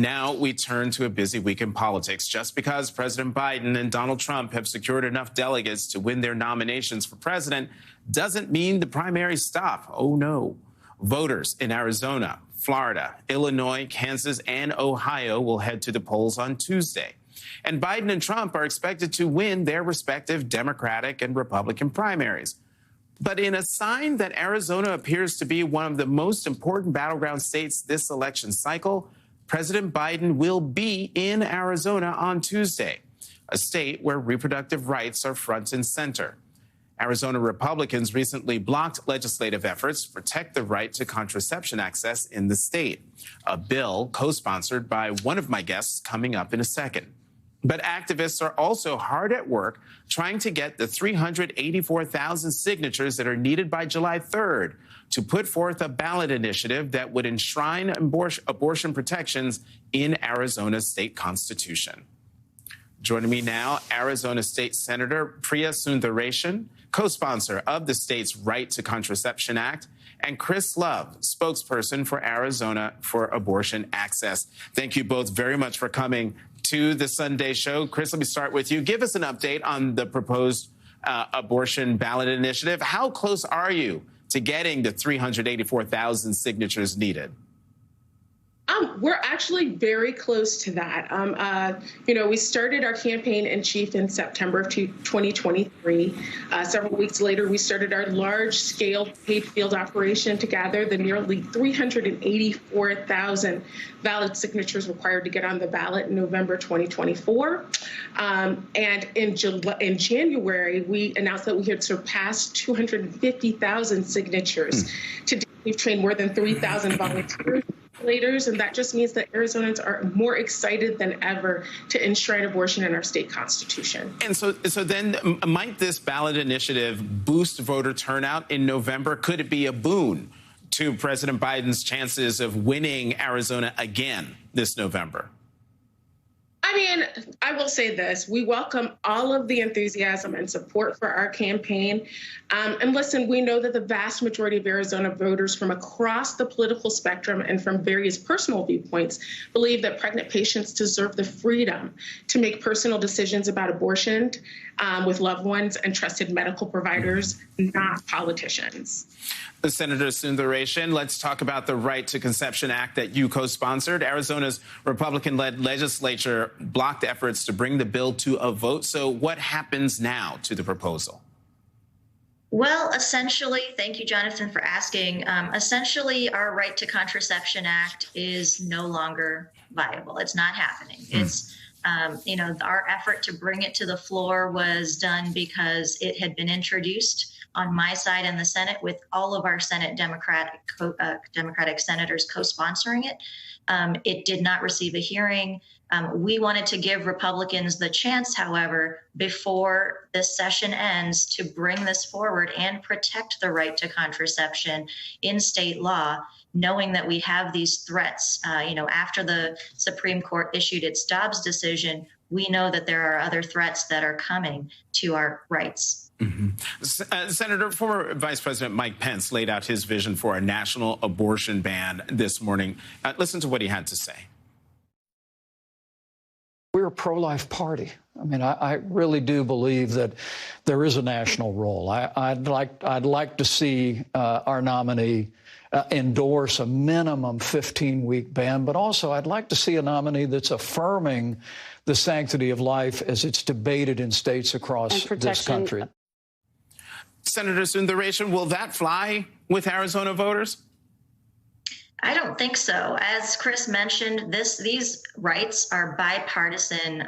Now we turn to a busy week in politics. Just because President Biden and Donald Trump have secured enough delegates to win their nominations for president doesn't mean the primaries stop. Oh, no. Voters in Arizona, Florida, Illinois, Kansas, and Ohio will head to the polls on Tuesday. And Biden and Trump are expected to win their respective Democratic and Republican primaries. But in a sign that Arizona appears to be one of the most important battleground states this election cycle, President Biden will be in Arizona on Tuesday, a state where reproductive rights are front and center. Arizona Republicans recently blocked legislative efforts to protect the right to contraception access in the state, a bill co-sponsored by one of my guests coming up in a second. But activists are also hard at work trying to get the 384,000 signatures that are needed by July 3rd to put forth a ballot initiative that would enshrine abortion protections in Arizona's state constitution. Joining me now, Arizona State Senator Priya Sundareshan, co-sponsor of the state's Right to Contraception Act, and Chris Love, spokesperson for Arizona for Abortion Access. Thank you both very much for coming to the Sunday show. Chris, let me start with you. Give us an update on the proposed abortion ballot initiative. How close are you to getting the 384,000 signatures needed? We're actually very close to that. We started our campaign in chief in September of 2023. Several weeks later, we started our large-scale paid field operation to gather the nearly 384,000 valid signatures required to get on the ballot in November 2024. And in January, we announced that we had surpassed 250,000 signatures. Today, we've trained more than 3,000 volunteers. And that just means that Arizonans are more excited than ever to enshrine abortion in our state constitution. And so then might this ballot initiative boost voter turnout in November? Could it be a boon to President Biden's chances of winning Arizona again this November? I mean, I will say this. We welcome all of the enthusiasm and support for our campaign. And listen, we know that the vast majority of Arizona voters from across the political spectrum and from various personal viewpoints believe that pregnant patients deserve the freedom to make personal decisions about abortion with loved ones and trusted medical providers, not politicians. Senator Sundareshan, let's talk about the Right to Conception Act that you co-sponsored. Arizona's Republican-led legislature blocked efforts to bring the bill to a vote. So what happens now to the proposal? Well, essentially, thank you, Jonathan, for asking. Essentially, our Right to Contraception Act is no longer viable. It's not happening. It's our effort to bring it to the floor was done because it had been introduced on my side in the Senate with all of our Senate Democratic senators co-sponsoring it. It did not receive a hearing. We wanted to give Republicans the chance, however, before this session ends to bring this forward and protect the right to contraception in state law, knowing that we have these threats. After the Supreme Court issued its Dobbs decision, we know that there are other threats that are coming to our rights. Senator, former Vice President Mike Pence laid out his vision for a national abortion ban this morning. Listen to what he had to say. We're a pro-life party. I mean, I really do believe that there is a national role. I'd like to see our nominee endorse a minimum 15-week ban, but also I'd like to see a nominee that's affirming the sanctity of life as it's debated in states across this country. Senator Sundareshan, will that fly with Arizona voters? I don't think so. As Chris mentioned, these rights are bipartisan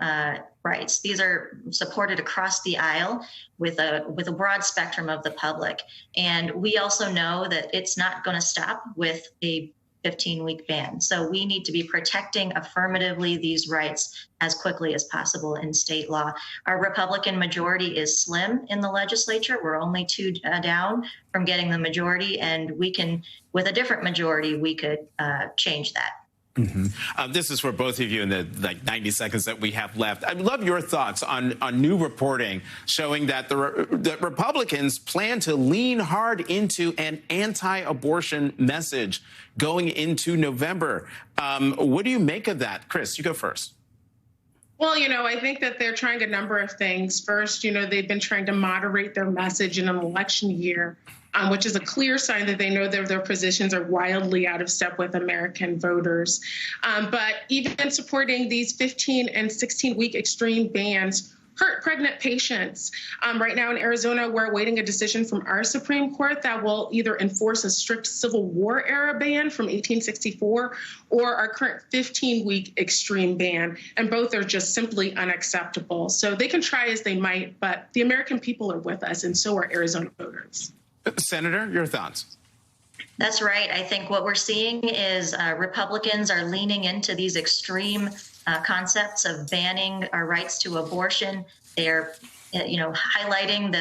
rights. These are supported across the aisle with a broad spectrum of the public. And we also know that it's not going to stop with a 15-week ban. So we need to be protecting affirmatively these rights as quickly as possible in state law. Our Republican majority is slim in the legislature. We're only 2 down from getting the majority, and we can, with a different majority, we could change that. This is for both of you in the 90 seconds that we have left. I'd love your thoughts on new reporting showing that that Republicans plan to lean hard into an anti-abortion message going into November. What do you make of that? Chris, you go first. Well, I think that they're trying a number of things. First, they've been trying to moderate their message in an election year, which is a clear sign that they know that their positions are wildly out of step with American voters. But even supporting these 15 and 16-week extreme bans hurt pregnant patients. Right now in Arizona, we're awaiting a decision from our Supreme Court that will either enforce a strict Civil War era ban from 1864 or our current 15-week extreme ban. And both are just simply unacceptable. So they can try as they might, but the American people are with us, and so are Arizona voters. Senator, your thoughts? That's right. I think what we're seeing is Republicans are leaning into these extreme concepts of banning our rights to abortion. They're, highlighting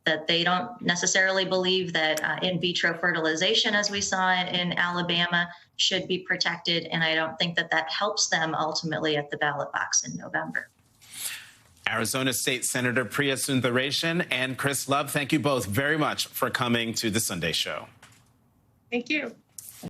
that they don't necessarily believe that in vitro fertilization, as we saw in Alabama, should be protected. And I don't think that that helps them ultimately at the ballot box in November. Arizona State Senator Priya Sundareshan and Chris Love, thank you both very much for coming to the Sunday Show. Thank you.